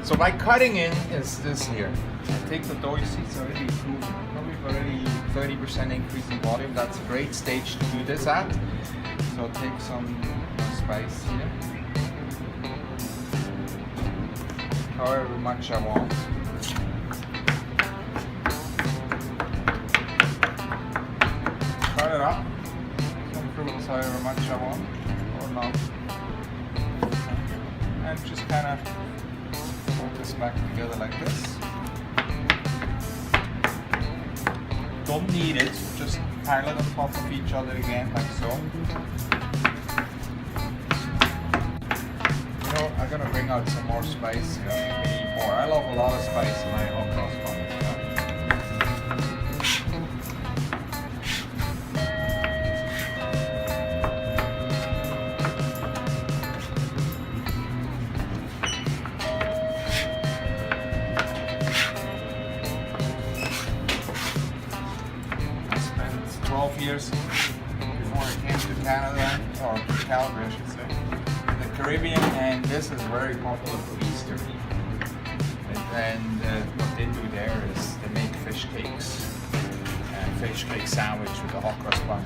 So my cutting in is this here. I take the dough, you see it's already improved, probably already 30% increase in volume. That's a great stage to do this at. So I'll take some more spice here. However much I want. Cut it up. Some fruits however much I want, or not. And just kind of hold this back together like this. Don't knead it, just pile it on top of each other again, like so. You know, I'm gonna bring out some more spice here. We need more. I love a lot of spice in my hot cross bun. I spent 12 years before I came to Canada, or Calgary I should say, in the Caribbean, and this is very popular for Easter. And what they do there is they make fish cakes, fish cake sandwich with a hot cross bun.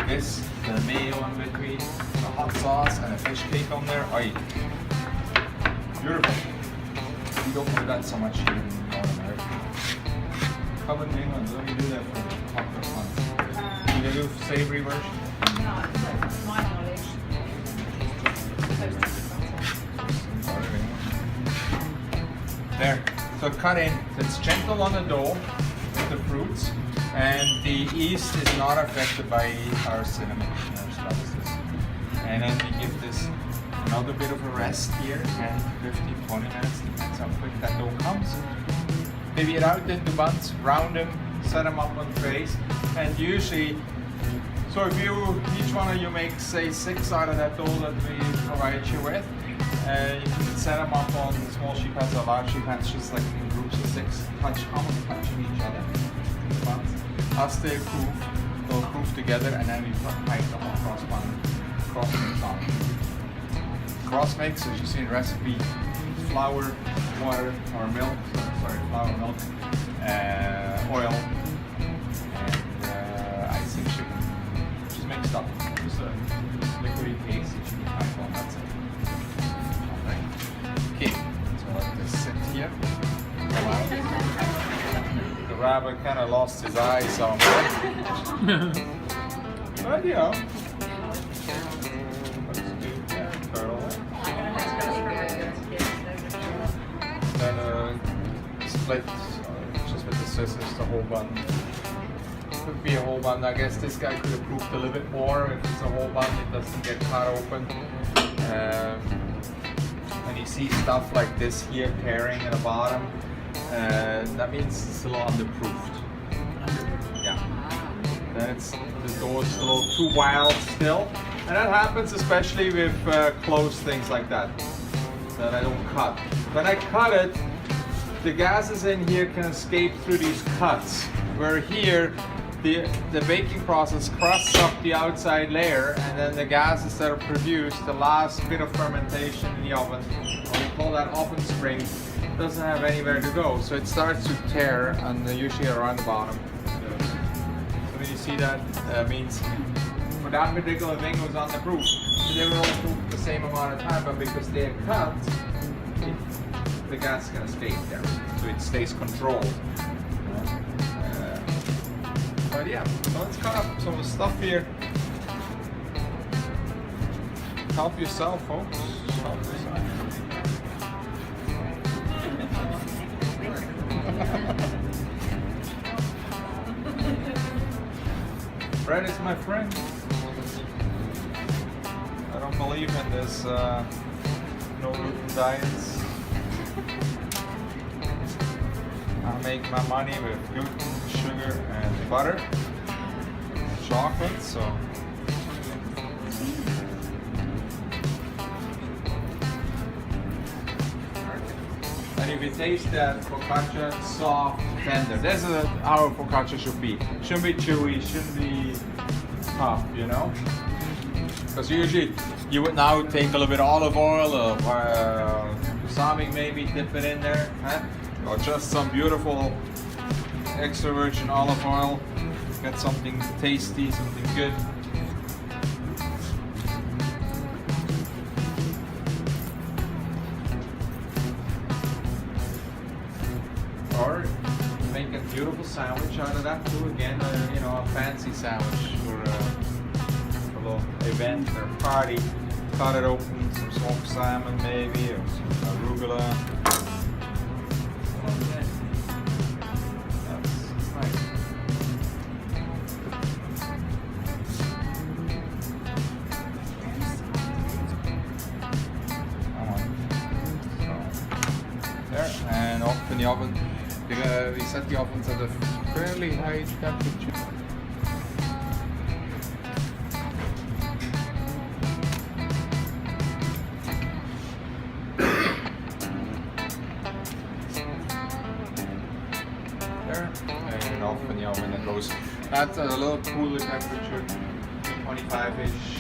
This, the mayo in between, the hot sauce, and a fish cake on there. Aye, beautiful. We don't do that so much here in North America. Come in England, let me do that for the hot cross bun. You do savory version? No, to my knowledge. There. So cut in. It's gentle on the dough with the fruits, and the yeast is not affected by our cinnamon and our spices. And then we give this another bit of a rest here, and 15, 20 minutes, depends how quick that dough comes. Divvy it out into buns, round them, set them up on trays, and usually, so if each one of you make say 6 out of that dough that we provide you with, you can set them up on small sheet pans or large sheet pans, just like in groups of 6, almost touching each other. The buns. As they proof, they'll proof together, and then we pipe them across bun, cross mix on. Cross mix, as you see in the recipe, flour, water, or milk, flour, milk, oil, and icing sugar. Just mixed up. Just a liquidy paste that you can pipe on, that's it. Okay, so let this sit here. The rabbit kind of lost his eyes somewhere. But you know, let's do that turtle. Then split just with the scissors the whole bun. Could be a whole bun. I guess this guy could have proofed a little bit more. If it's a whole bun, it doesn't get cut open. When you see stuff like this here tearing at the bottom, that means it's a little underproofed. Yeah. Then the dough is a little too wild still. And that happens especially with closed things like that I don't cut. When I cut it, the gases in here can escape through these cuts. Where here, the baking process crusts up the outside layer, and then the gases that are produced, the last bit of fermentation in the oven, or we call that oven spring, doesn't have anywhere to go. So it starts to tear, and usually around the bottom. So when you see that, means for that particular thing was on the proof. They were all cooked the same amount of time, but because they are cut, the gas can escape there, so it stays controlled. But yeah, so let's cut up some of the stuff here. Help yourself, folks. Help yourself. Bread is my friend. I don't believe in this no gluten diets. I make my money with gluten, sugar, and butter, and chocolate. So and if you taste that focaccia, it's soft, tender. This is how a focaccia should be. Shouldn't be chewy, shouldn't be tough, you know. Because usually you would now take a little bit of olive oil or balsamic maybe, dip it in there, huh? Or just some beautiful extra virgin olive oil. Get something tasty, something good. Or make a beautiful sandwich out of that too. Again, you know, a fancy sandwich for a little event or party. Cut it open, some smoked salmon maybe, or some arugula. Okay. That's nice. So, there, and off in the oven. We set the ovens at a fairly high temperature. There, and off in the oven it goes. That's at a little cooler temperature, 25-ish.